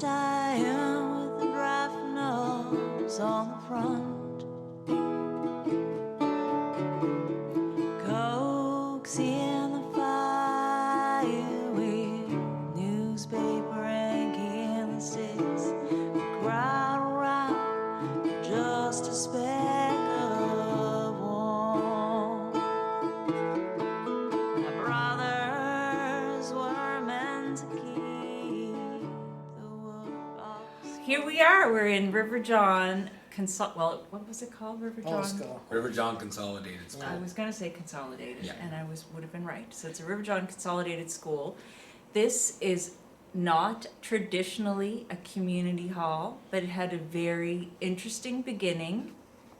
cast iron with the draft nose on the front. Cokes in the fire with newspaper ink in the sticks. The crowd around just a speck of warmth. My brothers were meant to keep the wood box. Here we are. We're in River John what was it called? River John? River John Consolidated School. I was going to say Consolidated, Yeah. and I would have been right. So it's a River John Consolidated School. This is not traditionally a community hall, but it had a very interesting beginning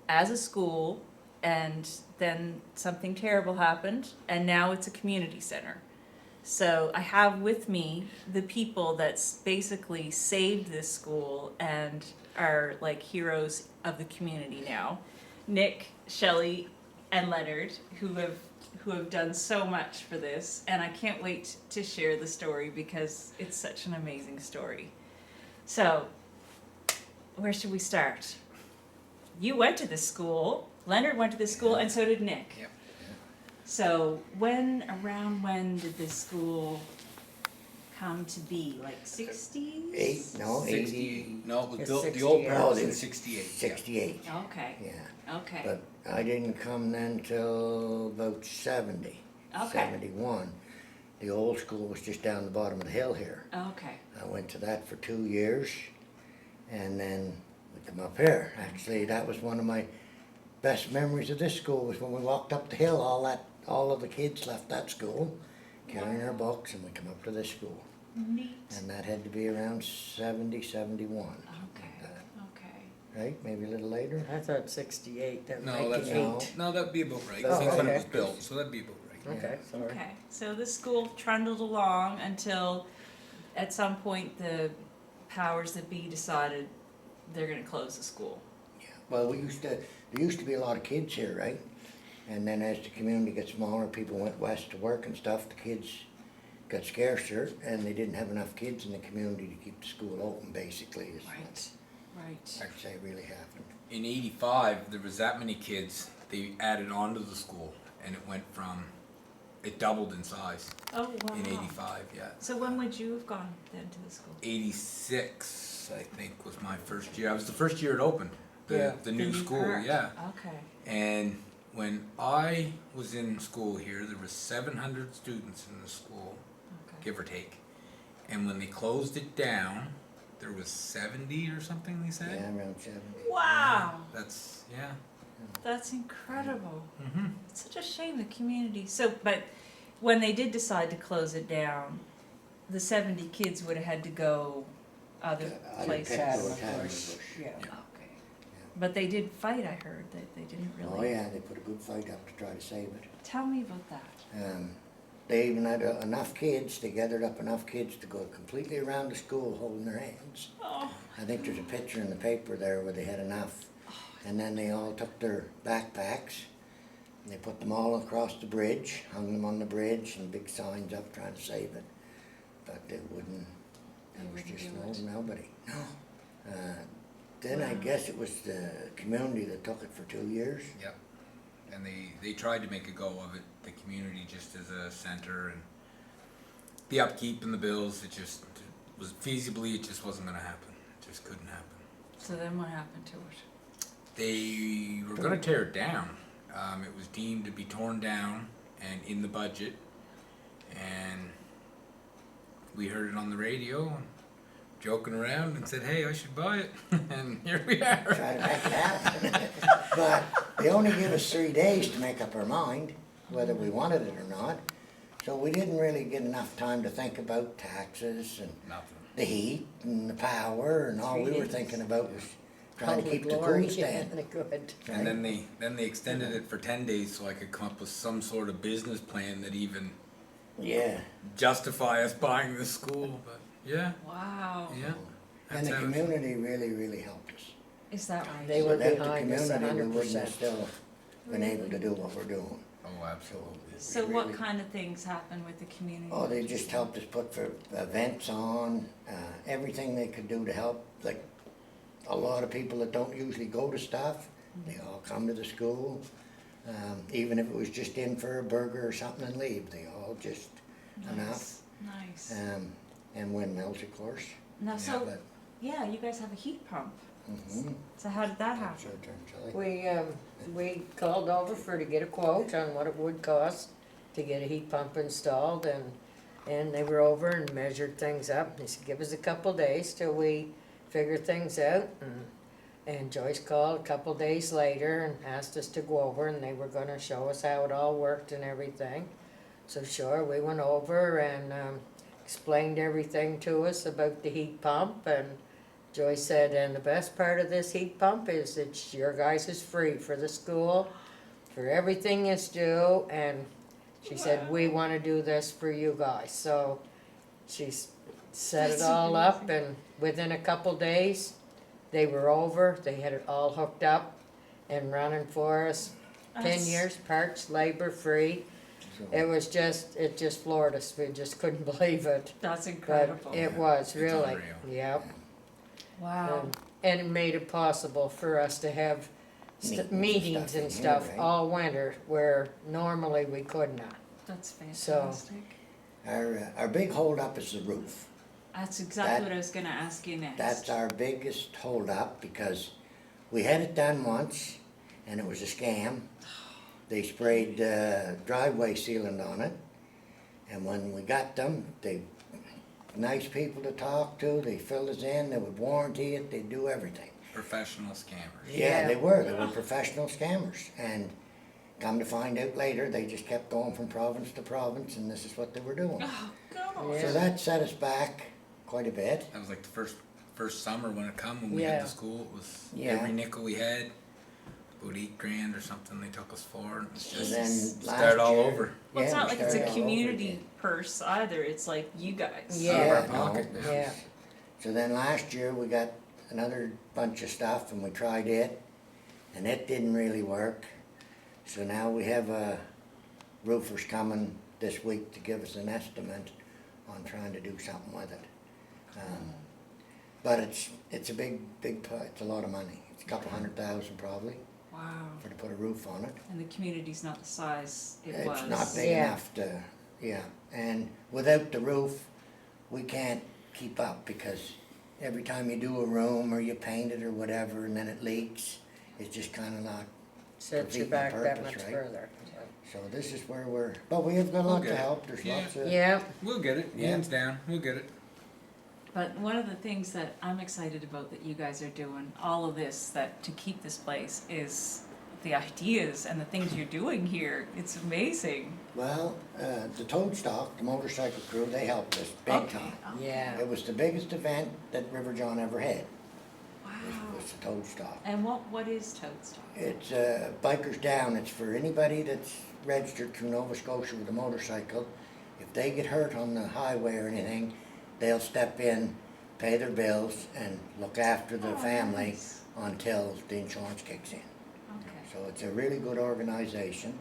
as a school, and then something terrible happened, and now it's a community center. So I have with me the people that's basically saved this school and are like heroes of the community now. Nick, Shelley, and Leonard, who have done so much for this, and I can't wait to share the story because it's such an amazing story. So, where should we start? You went to this school, Leonard went to this school, and so did Nick. Yep. So around when did this school come to be? Like 60s? No, 68. 80, No, it was It's built, the 68. old part was Oh, in it's 68. 68. Okay, Yeah, okay, but I didn't come then till about 70, Okay. 71. The old school was just down the bottom of the hill here. okay. I went to that for 2 years, and then we come up here. Actually, that was one of my best memories of this school, was when we walked up the hill. All of the kids left that school, carrying their books, and we come up to this school. Neat. And that had to be around 70, 71. Okay, okay. Right? Maybe a little later? I thought 68, then No, that's 98. no, that'd be about right. Oh, That's when it okay. was built, so that'd be about right. Okay, sorry. Okay, so the school trundled along until at some point the powers that be decided they're gonna close the school. Well, there used to be a lot of kids here, right? And then as the community got smaller, people went west to work and stuff, the kids got scarcer, and they didn't have enough kids in the community to keep the school open, basically, is what Right. I'd say really happened. In 85, there was that many kids, they added on to the school, and it doubled in size Oh, wow. in 85, yeah. So when would you have gone then to the school? 86, I think, was my first year. I was the first year it opened, Yeah. the new school, part. yeah. Okay. And when I was in school here, there was 700 students in the school, Okay. give or take. And when they closed it down, there was 70 or something, they said. Yeah, around 70. Wow, That's, yeah. that's incredible. Mm-hmm. It's such a shame the community. So, but when they did decide to close it down, the 70 kids would have had to go other places. Petco, Of Academy course. Bush. Yeah. Okay. But they did fight, I heard, that they didn't really. Oh yeah, they put a good fight up to try to save it. Tell me about that. They even had enough kids, they gathered up enough kids to go completely around the school holding their hands. Oh. I think there's a picture in the paper there where they had enough. And then they all took their backpacks and they put them all across the bridge, hung them on the bridge and big signs up trying to save it. But they wouldn't, there was just nobody. No. Then I guess it was the community that took it for 2 years. Yep. And they tried to make a go of it, the community just as a center, and the upkeep and the bills, it just was feasibly, it just wasn't gonna happen. It just couldn't happen. So then what happened to it? They were gonna tear it down. It was deemed to be torn down and in the budget, and we heard it on the radio, and joking around, and said, hey, I should buy it, and here we are. Try to make it happen. But they only give us 3 days to make up our mind whether we wanted it or not. So we didn't really get enough time to think about taxes and Nothing. the heat and the power, and all we were thinking about was trying to keep the cool stand. Good. And then they extended it for 10 days so I could come up with some sort of business plan that even Yeah. justify us buying this school. But yeah, Wow. yeah. And the That's how it- community really, really helped us. Is that right? They were Without the behind us community, we wouldn't have 100%. still been able to do what we're doing. Oh, absolutely. So Really- what kind of things happen with the community? Oh, they just helped us put for events on, everything they could do to help, like, a lot of people that don't usually go to stuff, they all come to the school. Even if it was just in for a burger or something and leave, they all just enough. Nice. And windmills, of course. Now, so, But, yeah, you guys have a heat pump. mhm. So how did that happen? That's your turn, Shelley. We called over to get a quote on what it would cost to get a heat pump installed, and they were over and measured things up. They said, give us a couple days till we figure things out, and Joyce called a couple days later and asked us to go over, and they were gonna show us how it all worked and everything. So sure, we went over and explained everything to us about the heat pump, and Joyce said, and the best part of this heat pump is that your guys is free for the school, for everything is due, and she said, we wanna do this for you guys, so she set it That's all up, amazing. and within a couple days, they were over, they had it all hooked up and running for us. 10 That's- years, parts, labor free, So- it just floored us, we just couldn't believe it. That's But incredible. it was It's really, unreal. yep. Wow. And it made it possible for us to have meetings and stuff right? all winter, where normally we could not. That's So- fantastic. Our big holdup is the roof. That's exactly that- what I was gonna ask you next. That's our biggest holdup because we had it done once and it was a scam. They sprayed driveway sealant on it, and when we got them, they nice people to talk to. They filled us in. They would warranty it. They'd do everything. Professional scammers. Yeah, Yeah. they were professional scammers, and come to find out later, they just kept going from province to province, and this is what they were doing. Oh, God. Yeah. So that set us back quite a bit. That was like the first summer when it come when we Yeah. had the school. It was Yeah. every nickel we had, about $8,000 or something they took us for. It was So just then start last all year- over. Well, it's yeah, not we like it's started a all over community again. purse either. It's like you guys. Yeah. Out of our Yeah, pocket no. now. Yeah, So then last year, we got another bunch of stuff and we tried it, and it didn't really work. So now we have roofers coming this week to give us an estimate on trying to do something with it. But it's a big, it's a lot of money. It's a couple $100,000 probably Wow. for to put a roof on it. And the community's not the size it was. It's not big Yeah. enough to, yeah, and without the roof, we can't keep up because every time you do a room or you paint it or whatever and then it leaks, it's just kinda not, sets you Defeating the back that purpose, much right? further. so this is where but we have got lots get of it. help, there's Yeah. lots of. Yeah, We'll get it. Yeah. Hands down. We'll get it. But one of the things that I'm excited about that you guys are doing, all of this, that to keep this place, is the ideas and the things you're doing here. It's amazing. Well, the Toad Stock, the motorcycle crew, they helped us big Okay. time. yeah. It was the biggest event that River John ever had, Wow. was the Toad Stock. And what is Toadstool? It's Bikers Down. It's for anybody that's registered through Nova Scotia with a motorcycle. If they get hurt on the highway or anything, they'll step in, pay their bills, and look after the Oh, family nice. until the insurance kicks in. Okay. So it's a really good organization.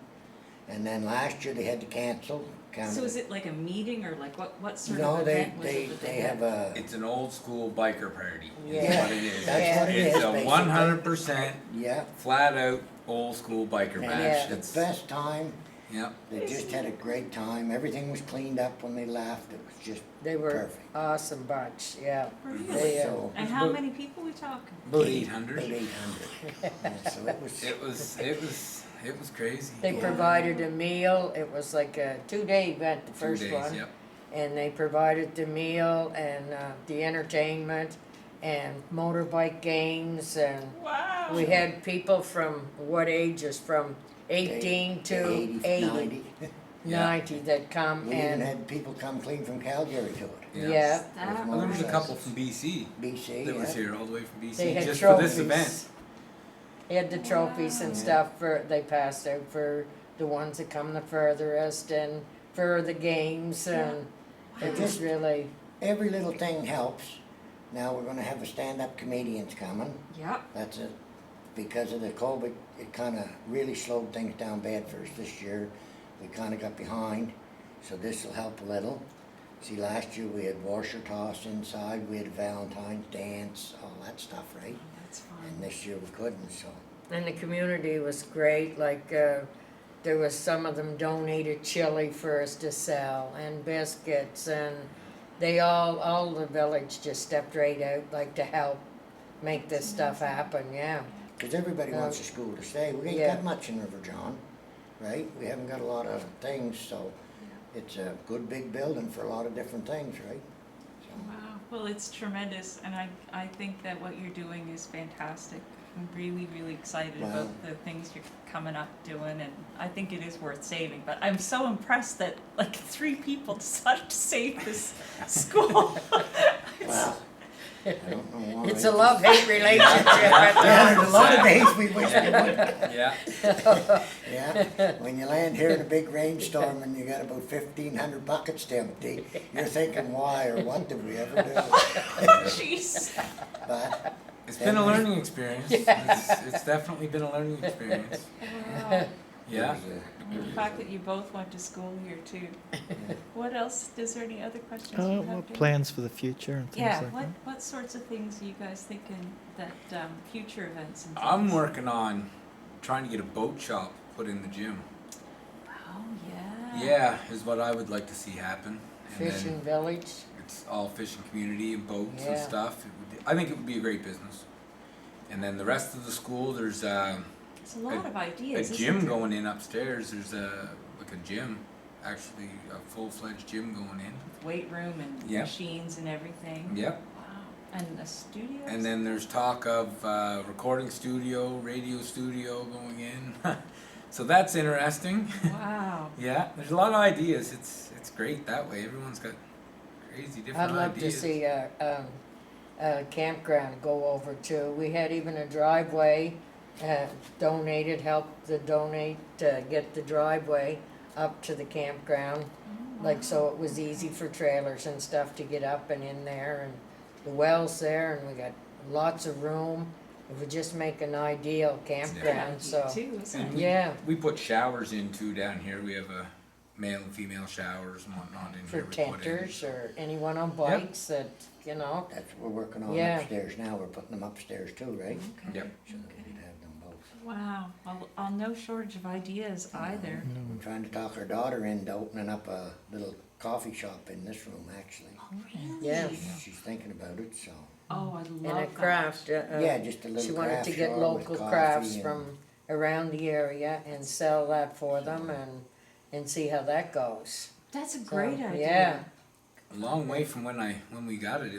And then last year they had to cancel. So is it like a meeting or like what sort No, of they, event was they, it that they had? have a, It's an old school biker party. Yeah. Is what it is. that's what it is, It's a basically. 100% yeah, flat out old school biker and bash. it's the It's best time. Yep. They just had a great time. Everything was cleaned up when they left. It was just They were perfect. awesome bunch, yeah. Really? They, So, And how many people we talking? about 800. About 800. Yeah, so It was crazy. They Yeah. provided a meal, it was like a 2-day event, the 2 first days, one. Yep. And they provided the meal and the entertainment and motorbike games, and Wow. we had people from what ages, from 18 to 80, 90. 90 that come We even and, had people come clean from Calgary to it. yeah, That Well, there was a right. couple from BC BC, that was yeah. here all the way from BC they had just trophies. for this event. They had the trophies and Wow. stuff for, they passed out for the ones that come the furthest and for the games, and it Wow. was really, Every little thing helps. Now we're gonna have a stand-up comedians coming. Yep. That's a because of the COVID, it kinda really slowed things down bad for us this year. We kinda got behind, so this'll help a little. See, last year we had washer toss inside, we had a Valentine's dance, all that stuff, right? That's And fun. this year we couldn't, so. And the community was great, like, there was some of them donated chili for us to sell and biscuits, and they all the village just stepped right out, like, to help make this stuff happen, yeah. Cause everybody wants the school to stay. We ain't Yeah. got much in River John, right? We haven't got a lot of things, so it's a good big building for a lot of different things, right? So, Wow, well, it's tremendous, and I think that what you're doing is fantastic. I'm really, really excited Wow. about the things you're coming up doing, and I think it is worth saving. But I'm so impressed that like 3 people decided to save this school. well, I don't know why. It's a love-hate relationship. Yeah, there's a lot of days we wish we would. Yeah. Yeah, when you land here in a big rainstorm and you got about 1,500 buckets to empty, you're thinking, why or what did we ever do? Jeez. But It's been a learning experience. It's definitely been a learning experience. Wow. Yeah. it was, And the fact that you both went to school here too. What else? Is there any other questions you have? What Dave? plans for the future and things Yeah. like What sorts of things are you guys thinking that future events and things? I'm working on trying to get a boat shop put in the gym. Oh yeah. Yeah, is what I would like to see happen. And Fishing then village, it's all fishing community and boats and Yeah. stuff. I think it would be a great business. And then the rest of the school, there's It's a lot of a ideas. gym isn't there? going in upstairs. There's like a gym, actually a full-fledged gym going in. Weight room and Yeah. machines and everything. Yep. Wow. And a studio. And then there's talk of recording studio, radio studio going in. So that's interesting. Wow. Yeah, there's a lot of ideas. It's great that way. Everyone's got crazy different I'd love ideas. to see a campground go over too. We had even a driveway donated, helped to donate, get the driveway up to the campground. Like, so it was easy for trailers and stuff to get up and in there, and the well's there, and we got lots of room. It would just make an ideal campground, so, Too, isn't And it? we, yeah, we put showers in too down here. We have a male and female showers and whatnot in for here. we put in. tenters or anyone on bikes that, you know, that's what we're working on Yeah. upstairs now. We're putting them upstairs too, right? Okay. Yep. So that we'd have them both. Wow. Well, no shortage of ideas either. I'm trying to talk our daughter into opening up a little coffee shop in this room, actually. Oh, really? yeah. She's thinking about it, so. Oh, I love And a that. craft, Yeah, just a little she wanted craft to get shop local with coffee crafts and- from around the area and sell that for them and see how that goes. That's a So, great idea. Yeah, A long way from when we got it.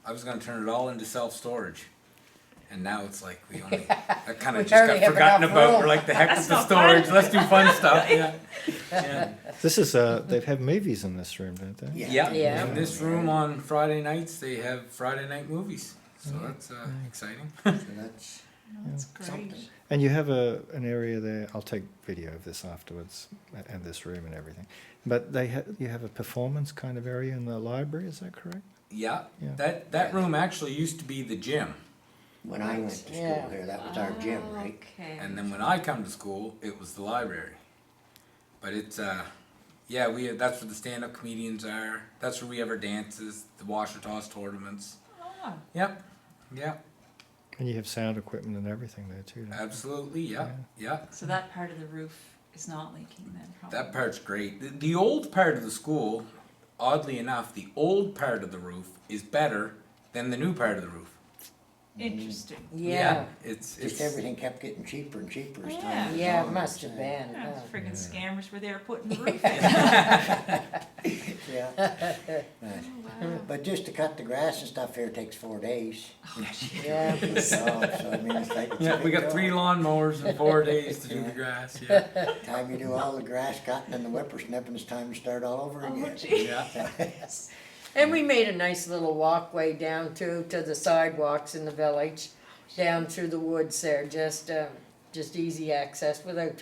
I was gonna turn it all into self-storage. And now it's like we only, that kind We of just hardly got have forgotten enough about. room. We're like, the heck That's with the not storage, fun. let's do fun stuff, yeah. Yeah. that? This is they have movies in this room, don't they? Yeah, Yeah. in this room on Friday nights, they have Friday night movies. So that's exciting. So that's No, that's great. something. And you have an area there. I'll take video of this afterwards, and this room and everything. But you have a performance kind of area in the library. Is that correct? Yeah, Yeah. that room actually used to be the gym. When I went to school Yeah. here, that was our gym, right? Okay. And then when I come to school, it was the library. But it's that's where the stand-up comedians are. That's where we have our dances, the washer toss tournaments. Ah, Yep, And you have sound equipment and everything there too. Don't you? absolutely, yeah. so that part of the roof is not leaking then, probably. That part's great. The old part of the school, oddly enough, the old part of the roof is better than the new part of the roof. Interesting. yeah, It's Just everything kept getting cheaper and cheaper as time Yeah. went yeah, on, it must I'd have say. been. Yeah, Oh. friggin' Yeah. scammers were there putting the roof in. Yeah. Right. Oh, wow. But just to cut the grass and stuff here takes 4 days. Yeah, So I mean, it's like, it's a Yeah, we big got 3 job. lawnmowers in 4 days to do the grass. Yeah, Time you do all the grass cutting and the whippersnipping, it's time to start all over Oh, again. gee. yeah. and we made a nice little walkway down to the sidewalks in the village, down through the woods there, just easy access without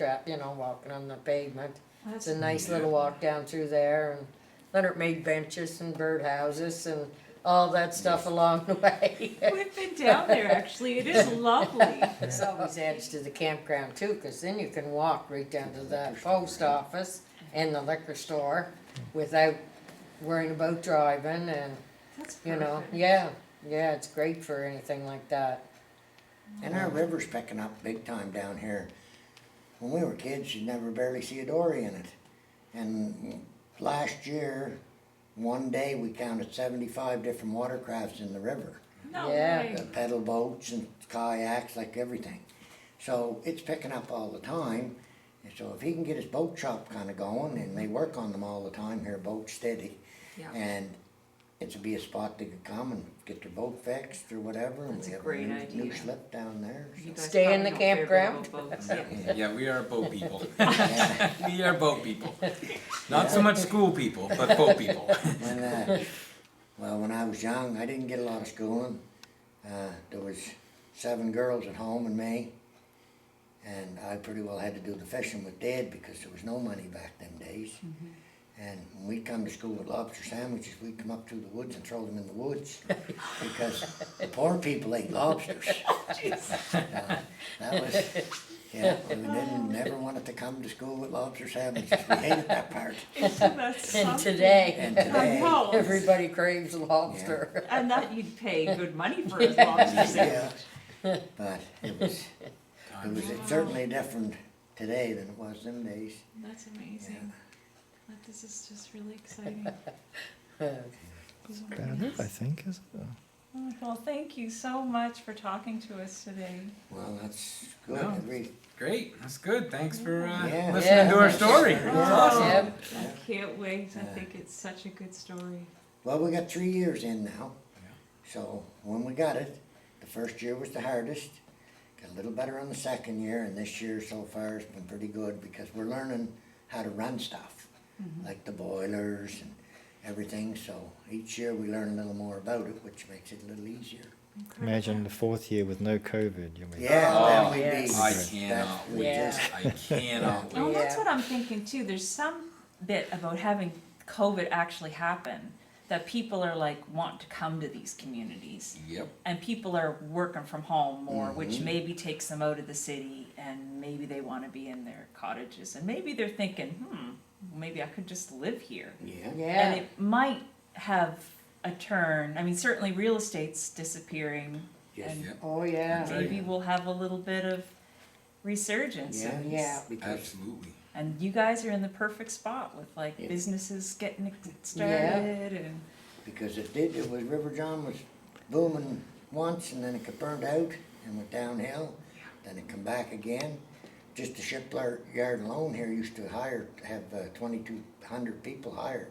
walking on the pavement. That's It's a nice little walk down through there, and Leonard made benches and birdhouses and all that stuff along the way. We've been down there, actually. It is lovely. It always adds to the campground too, because then you can walk right down to the post office and the liquor store without worrying about driving and, That's you know, perfect. yeah, it's great for anything like that. And our river's picking up big time down here. When we were kids, you'd never barely see a dory in it. And last year, one day we counted 75 different watercrafts in the river. No Yeah. way. Pedal boats and kayaks, like everything. So it's picking up all the time. And so if he can get his boat shop kind of going, and they work on them all the time here, Boat Steady, Yeah. and it'd be a spot they could come and get their boat fixed or whatever. And That's we a have great new, idea. new slip down there. You guys Stay in probably the know very campground. little boats, yeah. Yeah, we are boat people. Yeah. We are boat people. Not so much school people, but boat people. When I was young, I didn't get a lot of schooling. There was 7 girls at home and me, and I pretty well had to do the fishing with Dad because there was no money back them days. And when we'd come to school with lobster sandwiches, we'd come up through the woods and throw them in the woods because the poor people ate lobsters. That was, yeah, we didn't never wanted to come to school with lobster sandwiches. We hated that part. Isn't that And something? today, And I today, know. everybody craves lobster. And that you'd pay good money for as lobster sandwich. yeah, but it's certainly different today than it was them days. That's amazing. But this is just really exciting. About it, I think, isn't it? Well, thank you so much for talking to us today. Well, that's good. No. Great, that's good. Thanks for Yeah. listening to our Yeah. story. Yeah. That's awesome. Yep. I can't wait. I Yeah. think it's such a good story. Well, we got 3 years in now. Yeah. So when we got it, the first year was the hardest. Got a little better on the second year, and this year so far has been pretty good because we're learning how to run stuff, like the boilers and everything. So each year we learn a little more about it, which makes it a little easier. Imagine the 4th year with no COVID, you mean? Yeah, Oh, then we'd yes. be. I that- cannot we wait. Yeah. just- I cannot Oh, wait. that's Yeah. what I'm thinking too. There's some bit about having COVID actually happen that people are like want to come to these communities, Yep. and people are working from home more, which Mhm. maybe takes them out of the city, and maybe they want to be in their cottages, and maybe they're thinking, maybe I could just live here, Yeah. and Yeah, it might have a turn. I mean, certainly real estate's disappearing, Yes. and Yep. oh, yeah. That's right. maybe we'll have a little bit of resurgence. Yeah. Yeah. Because Absolutely. And you guys are in the perfect spot with like Yeah. businesses getting it started and Because it was River John was booming once and then it got burned out and went downhill. Then it come back again. Just the shipyard alone here used to have 2,200 people hired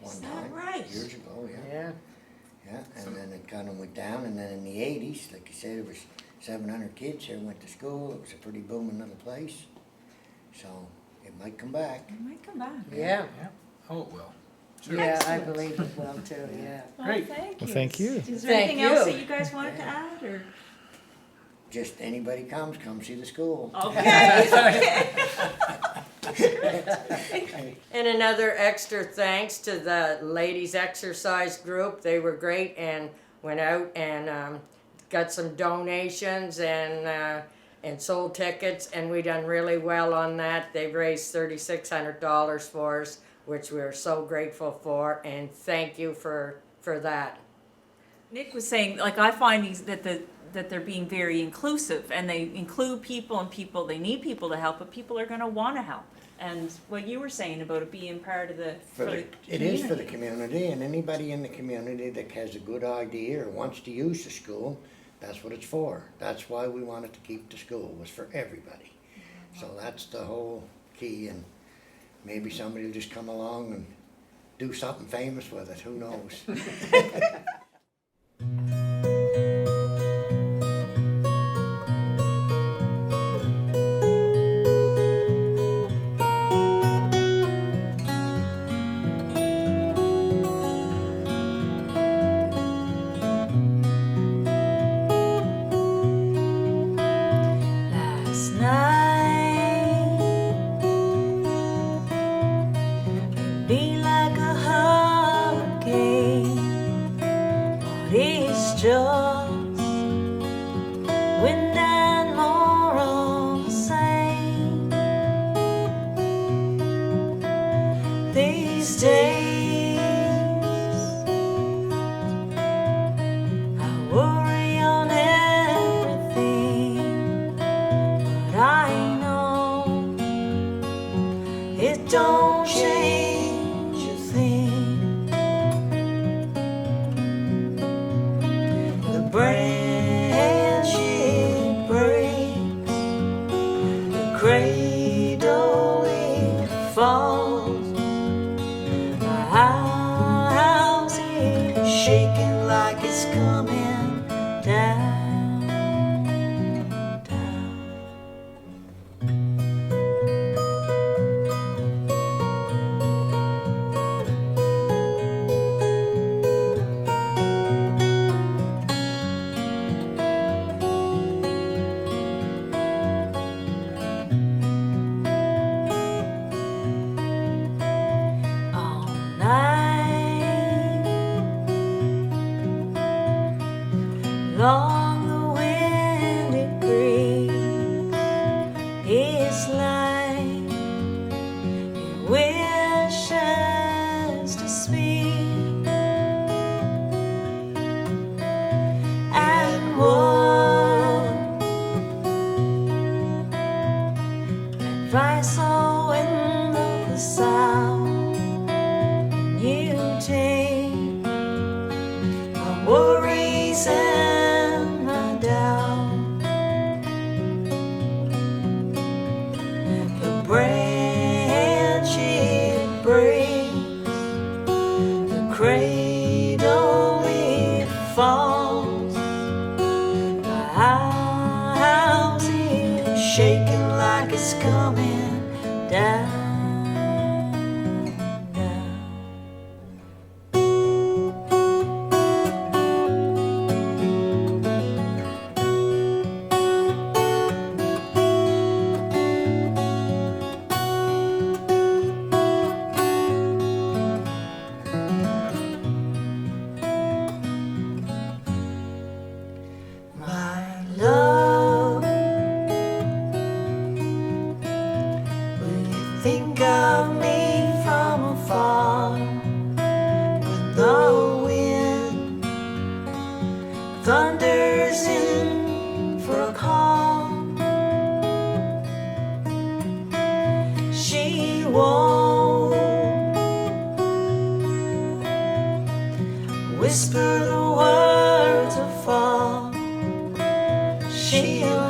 one Is that time. right? Years ago, yeah. Yeah, Yeah, and then it kind of went down, and then in the 80s, like you said, it was 700 kids here went to school. It was a pretty booming little place. So it might come back. it might come back. yeah, Yeah. Oh, it will. yeah, I Excellent. believe it will too, yeah. Well, Great. thank Well, you. thank you. Is there Thank anything else you. that you guys wanted to add or? Just anybody come see the school. Okay. And another extra thanks to the ladies exercise group. They were great and went out and got some donations and sold tickets, and we done really well on that. They've raised $3,600 for us, which we're so grateful for, and thank you for that. Nick was saying, like, I find that they're being very inclusive, and they include people, and they need people to help, but people are going to want to help. And what you were saying about it being part of It is for the community, and anybody in the community that has a good idea or wants to use the school, that's what it's for. That's why we wanted to keep the school, was for everybody. So that's the whole key, and maybe somebody will just come along and do something famous with it, who knows? Last night, be like a hurricane, is coming down, down. My love, will you think of me from afar? When the wind thunders in for a call, she won't whisper the words of fall. She'll